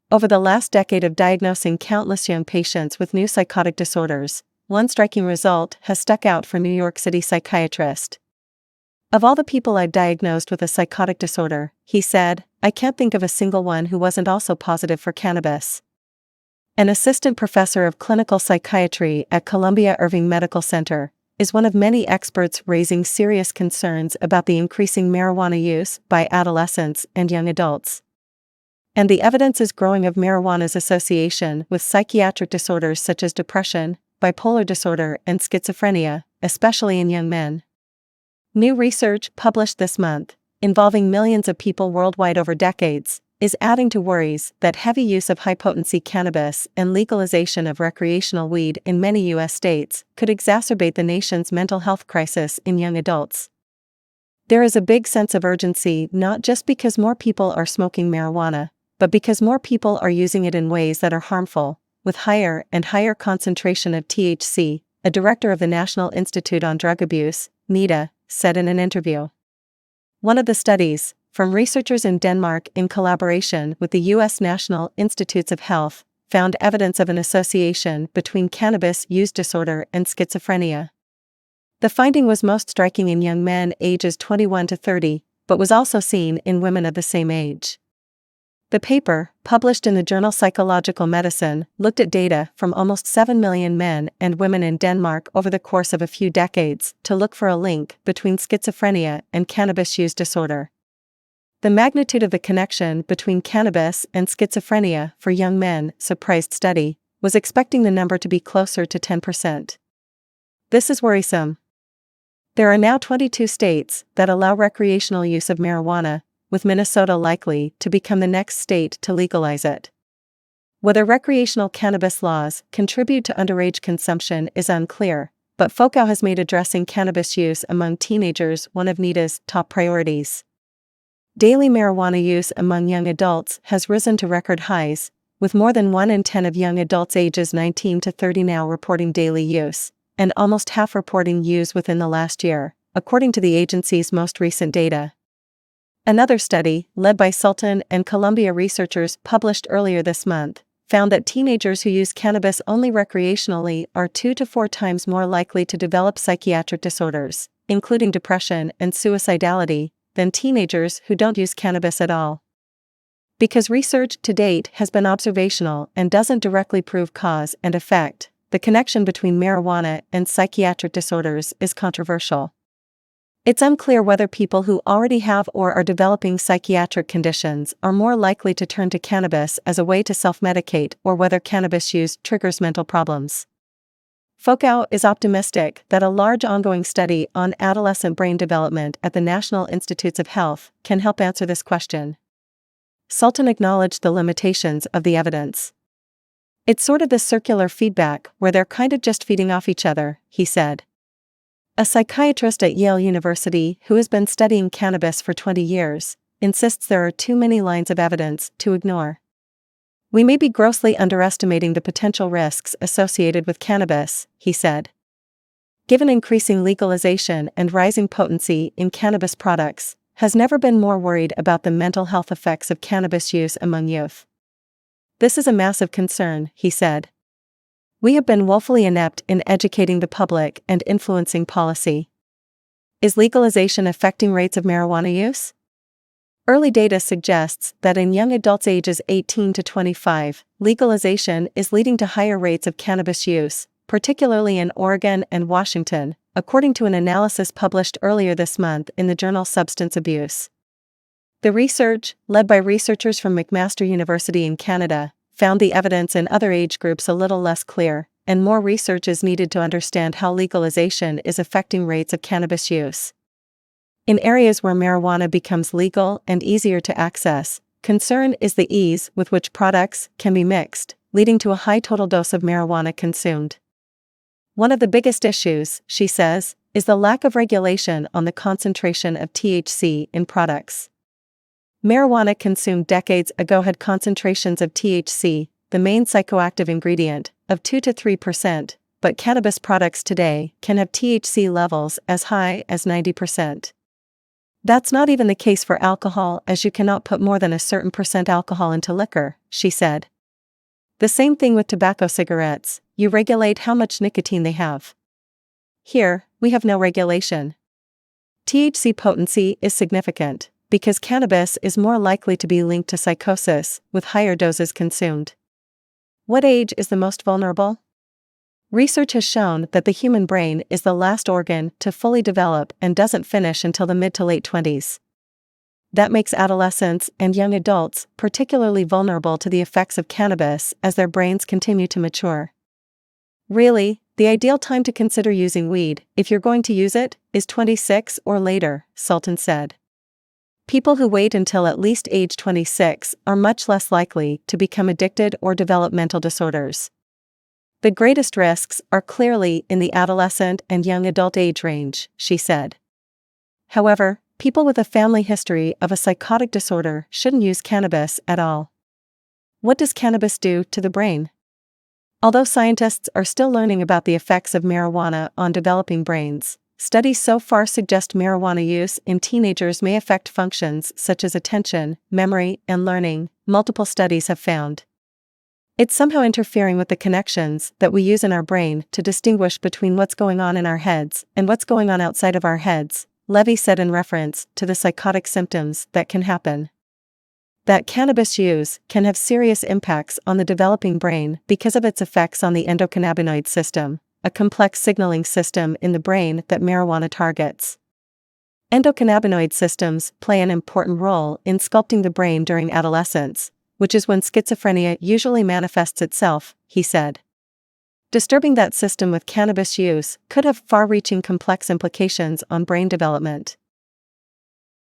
Over the last decade of diagnosing countless young patients with new psychotic disorders, one striking result has stuck out for New York City psychiatrist. "Of all the people I've diagnosed with a psychotic disorder," he said, "I can't think of a single one who wasn't also positive for cannabis." An assistant professor of clinical psychiatry at Columbia Irving Medical Center is one of many experts raising serious concerns about the increasing marijuana use by adolescents and young adults. And the evidence is growing of marijuana's association with psychiatric disorders such as depression, bipolar disorder, and schizophrenia, especially in young men. New research published this month, involving millions of people worldwide over decades, is adding to worries that heavy use of high-potency cannabis and legalization of recreational weed in many U.S. states could exacerbate the nation's mental health crisis in young adults. There is a big sense of urgency not just because more people are smoking marijuana, but because more people are using it in ways that are harmful, with higher and higher concentration of THC, a director of the National Institute on Drug Abuse, NIDA, said in an interview. One of the studies, from researchers in Denmark in collaboration with the U.S. National Institutes of Health, found evidence of an association between cannabis use disorder and schizophrenia. The finding was most striking in young men ages 21 to 30, but was also seen in women of the same age. The paper, published in the journal Psychological Medicine, looked at data from almost 7 million men and women in Denmark over the course of a few decades to look for a link between schizophrenia and cannabis use disorder. The magnitude of the connection between cannabis and schizophrenia for young men, surprised study, was expecting the number to be closer to 10%. This is worrisome. There are now 22 states that allow recreational use of marijuana, with Minnesota likely to become the next state to legalize it. Whether recreational cannabis laws contribute to underage consumption is unclear, but FOCAU has made addressing cannabis use among teenagers one of NIDA's top priorities. Daily marijuana use among young adults has risen to record highs, with more than 1 in 10 of young adults ages 19 to 30 now reporting daily use, and almost half reporting use within the last year, according to the agency's most recent data. Another study, led by Sultan and Columbia researchers published earlier this month, found that teenagers who use cannabis only recreationally are 2 to 4 times more likely to develop psychiatric disorders, including depression and suicidality, than teenagers who don't use cannabis at all. Because research to date has been observational and doesn't directly prove cause and effect, the connection between marijuana and psychiatric disorders is controversial. It's unclear whether people who already have or are developing psychiatric conditions are more likely to turn to cannabis as a way to self-medicate or whether cannabis use triggers mental problems. FOCAU is optimistic that a large ongoing study on adolescent brain development at the National Institutes of Health can help answer this question. Sultan acknowledged the limitations of the evidence. "It's sort of this circular feedback where they're kind of just feeding off each other," he said. A psychiatrist at Yale University who has been studying cannabis for 20 years, insists there are too many lines of evidence to ignore. "We may be grossly underestimating the potential risks associated with cannabis," he said. Given increasing legalization and rising potency in cannabis products, has never been more worried about the mental health effects of cannabis use among youth. "This is a massive concern," he said. "We have been woefully inept in educating the public and influencing policy." Is legalization affecting rates of marijuana use? Early data suggests that in young adults ages 18 to 25, legalization is leading to higher rates of cannabis use, particularly in Oregon and Washington, according to an analysis published earlier this month in the journal Substance Abuse. The research, led by researchers from McMaster University in Canada, found the evidence in other age groups a little less clear, and more research is needed to understand how legalization is affecting rates of cannabis use. In areas where marijuana becomes legal and easier to access, concern is the ease with which products can be mixed, leading to a high total dose of marijuana consumed. "One of the biggest issues," she says, "is the lack of regulation on the concentration of THC in products. Marijuana consumed decades ago had concentrations of THC, the main psychoactive ingredient, of 2 to 3%, but cannabis products today can have THC levels as high as 90%. That's not even the case for alcohol, as you cannot put more than a certain percent alcohol into liquor, she said. The same thing with tobacco cigarettes, you regulate how much nicotine they have. Here, we have no regulation. THC potency is significant, because cannabis is more likely to be linked to psychosis, with higher doses consumed. What age is the most vulnerable? Research has shown that the human brain is the last organ to fully develop and doesn't finish until the mid to late 20s. That makes adolescents and young adults particularly vulnerable to the effects of cannabis as their brains continue to mature. Really, the ideal time to consider using weed, if you're going to use it, is 26 or later, Sultan said. People who wait until at least age 26 are much less likely to become addicted or develop mental disorders. The greatest risks are clearly in the adolescent and young adult age range, she said. However, people with a family history of a psychotic disorder shouldn't use cannabis at all. What does cannabis do to the brain? Although scientists are still learning about the effects of marijuana on developing brains, studies so far suggest marijuana use in teenagers may affect functions such as attention, memory, and learning, multiple studies have found. It's somehow interfering with the connections that we use in our brain to distinguish between what's going on in our heads and what's going on outside of our heads, Levy said in reference to the psychotic symptoms that can happen. That cannabis use can have serious impacts on the developing brain because of its effects on the endocannabinoid system, a complex signaling system in the brain that marijuana targets. Endocannabinoid systems play an important role in sculpting the brain during adolescence, which is when schizophrenia usually manifests itself, he said. Disturbing that system with cannabis use could have far-reaching complex implications on brain development.